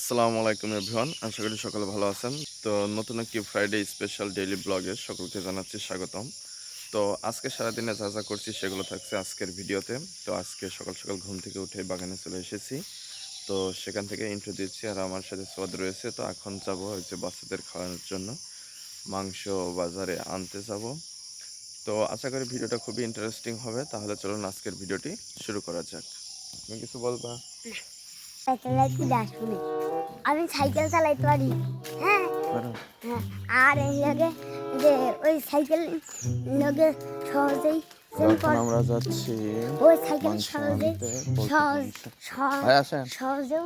আসসালামু আলাইকুম এভরিওয়ান, আশা করি সকলে ভালো আছেন। তো নতুন একটি ফ্রাইডে স্পেশাল ডেইলি ব্লগে সকলকে জানাচ্ছি স্বাগতম। তো আজকে সারাদিনে যা যা করছি সেগুলো থাকছে আজকের ভিডিওতে। তো আজকে সকাল সকাল ঘুম থেকে উঠে বাগানে চলে এসেছি। তো সেখান থেকে ইন্ট্রো দিচ্ছি, আর আমার সাথে সোয়াদ রয়েছে। তো এখন যাবো হচ্ছে বাচ্চাদের খাওয়ানোর জন্য মাংস বাজারে আনতে যাব। তো আশা করি ভিডিওটা খুবই ইন্টারেস্টিং হবে। তাহলে চলুন আজকের ভিডিওটি শুরু করা যাক। তুমি কিছু বলবা? আমি সাইকেল চালাইতে পারি। হ্যাঁ হ্যাঁ, আর এই লাগে যে ওই সাইকেল লগে সহজেই এখন আমরা যাচ্ছি ওই সাইকেল মাংস সহজে আনতে। সহজেও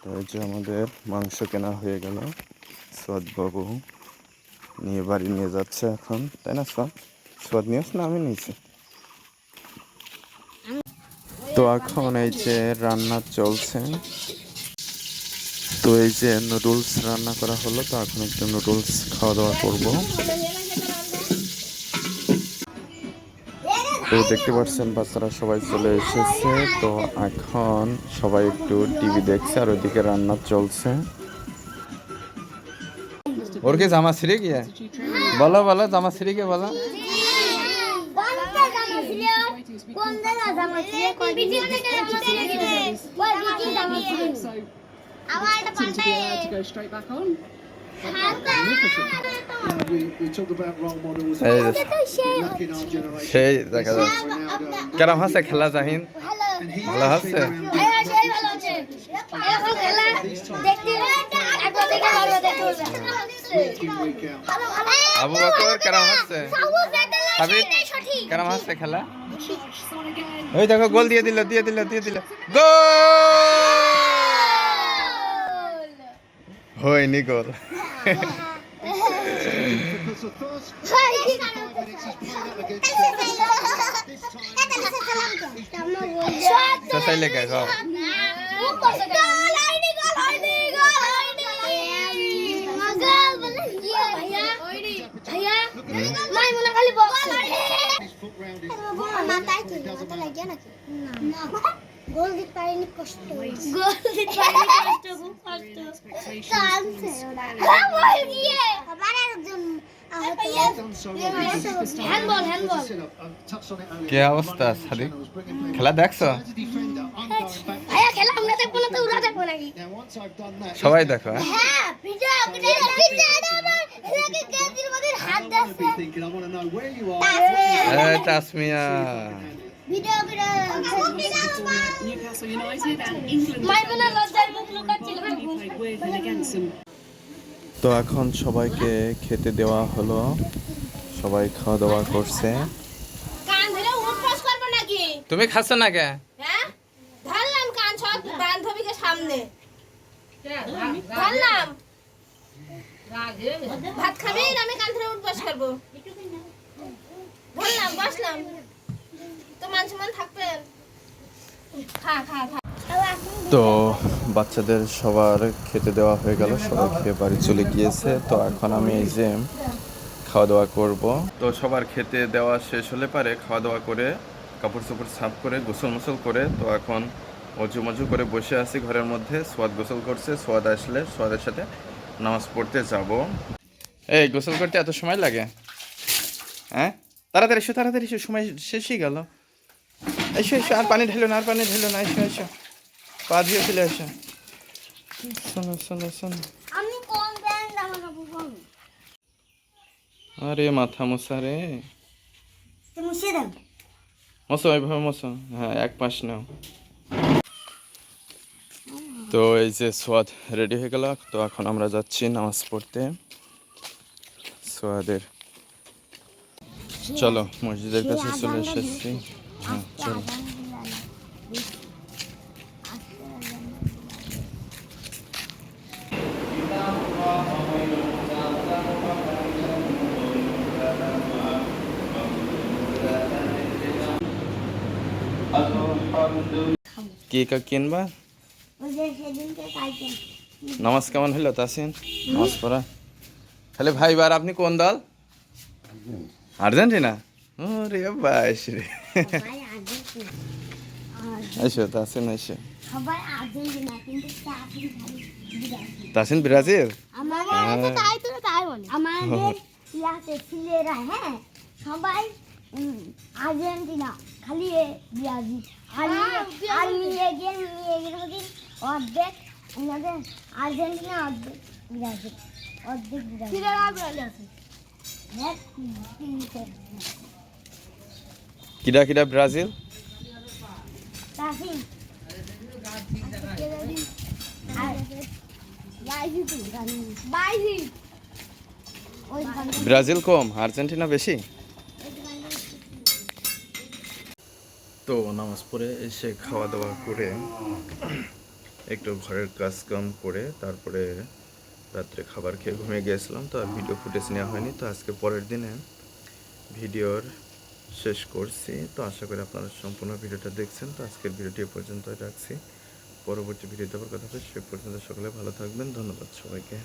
তো এই যে আমাদের মাংস কেনা হয়ে গেল। সোয়াদ বাবু নিয়ে বাড়ি নিয়ে যাচ্ছে এখন, তাই না? সোয়াদ নিয়েছ না আমি নিয়েছি। তো এখন এই যে রান্না চলছে। তো এই যে নুডলস রান্না করা হলো। তো এখন একটু নুডলস খাওয়া দাওয়া করবো। তো দেখতে পাচ্ছেন বাচ্চারা সবাই চলে এসেছে। তো এখন সবাই একটু টিভি দেখছে, আর ওইদিকে রান্না চলছে। ওর কি জামা ছিঁড়ে গিয়ে বলো বলো, জামা ছিঁড়ে গিয়ে বলো। সেই দেখা যাচ্ছে কেরম হাসে খেলা জাহিন, ভালো হাসছে। আবু বকর কেরম হাসছে, সাবিত কেরম হাসছে খেলা। ওই দেখো গোল দিয়ে দিল দিয়ে দিল দিয়ে দিল, গোল হয়নি, গোল। চাইলে কে খাও গোল দিতে পারিনি, কষ্ট গোল দিতে পারিনি, কষ্ট খুব কষ্ট কাঁদছে ওরা বল দিয়ে আবার একজন হ্যান্ডবল কি অবস্থা সাদিক, খেলা দেখছো? ভাইয়া খেলা আমরা দেখবো না তো ওরা দেখবো নাকি? সবাই দেখো। হ্যাঁ ভিডিও আবার এলাকে কেজির মধ্যে হাত দিচ্ছে। এই Tasmia video Newcastle United and England মাইমুনা লজ্জায় মুখ লুকাচ্ছিল। played with and against them. তো এখন সবাইকে খেতে দেওয়া হলো, সবাই খাওয়া দাওয়া করছে। কান ধরে উঠপাস করবে নাকি? তুমি খাচ্ছ না কে? হ্যাঁ ধরলাম কান সব বান্ধবীকে সামনে ধরলাম। ভাত খাবি না? আমি কান ধরে উঠপাস করবো। ধরলাম বসলাম তো মান সম্মান থাকবে। খা খা খা। তো বাচ্চাদের সবার খেতে দেওয়া হয়ে গেল, সবাই খেয়ে বাড়ি চলে গিয়েছে। তো এখন আমি এই যে খাওয়া দাওয়া করব। তো সবার খেতে দেওয়া শেষ হলে পারে খাওয়া দাওয়া করে কাপড় চোপড় সাফ করে গোসল মোসল করে তো এখন অজু মজু করে বসে আছি ঘরের মধ্যে। সোয়াদ গোসল করছে, সোয়াদ আসলে সোয়াদের সাথে নামাজ পড়তে যাব। এই গোসল করতে এত সময় লাগে? হ্যাঁ তাড়াতাড়ি এসো, তাড়াতাড়ি এসো, সময় শেষই গেল। এসো এসো, আর পানি ঢেলো না, আর পানি ঢেলো না, এসো এসো, পা ধুয়ে ফেলে এসো। শোনো শোনো শোনো, আমি কোন ব্র্যান্ড জামা কাপড় পরবো? আরে মাথা মোছা রে, তুমি মুছে দাও। মোছো এইভাবে মোছো, হ্যাঁ এক পাশ নাও। তো এই যে সোয়াদ রেডি হয়ে গেল। তো এখন আমরা যাচ্ছি নামাজ পড়তে সোয়াদের। চলো মসজিদের কাছে চলে এসেছি। হ্যাঁ চলো। কি কিনবা? নামাজ কেমন হলো তাসিন? নামাজ পড়া? তাহলে ভাই বার আপনি কোন দল? আর্জেন্টিনা? ওরে বাস রে সবাই আর্জেন্টিনা আর এসো তাসিন এসে সবাই আর্জেন্টিনা কিন্তু তাসিন খালি ব্রাজিল। তাসিন ব্রাজিল আমাদের আমাদের ক্লাসে ছেলেরা হ্যাঁ সবাই আর্জেন্টিনা খালি ব্রাজিল আর মেয়েদের অর্ধেক আমাদের আর্জেন্টিনা অর্ধেক ব্রাজিল অর্ধেক ব্রাজিল হ্যাঁ কিডা কিডা ব্রাজিল তাসিন ব্রাজিল কম আর্জেন্টিনা বেশি তো নামাজ পড়ে এসে খাওয়া দাওয়া করে একটু ঘরের কাজ কাম করে তারপরে রাত্রে খাবার খেয়ে ঘুমিয়ে গিয়েছিলাম, তো আর ভিডিও ফুটেজ নেওয়া হয়নি। তো আজকে পরের দিনে ভিডিওর শেষ করছি। তো আশা করি আপনারা সম্পূর্ণ ভিডিওটা দেখছেন। তো আজকের ভিডিওটি এ পর্যন্ত রাখছি, পরবর্তী ভিডিওতে আবার কথা হবে। সে পর্যন্ত সকলে ভালো থাকবেন। ধন্যবাদ সবাইকে।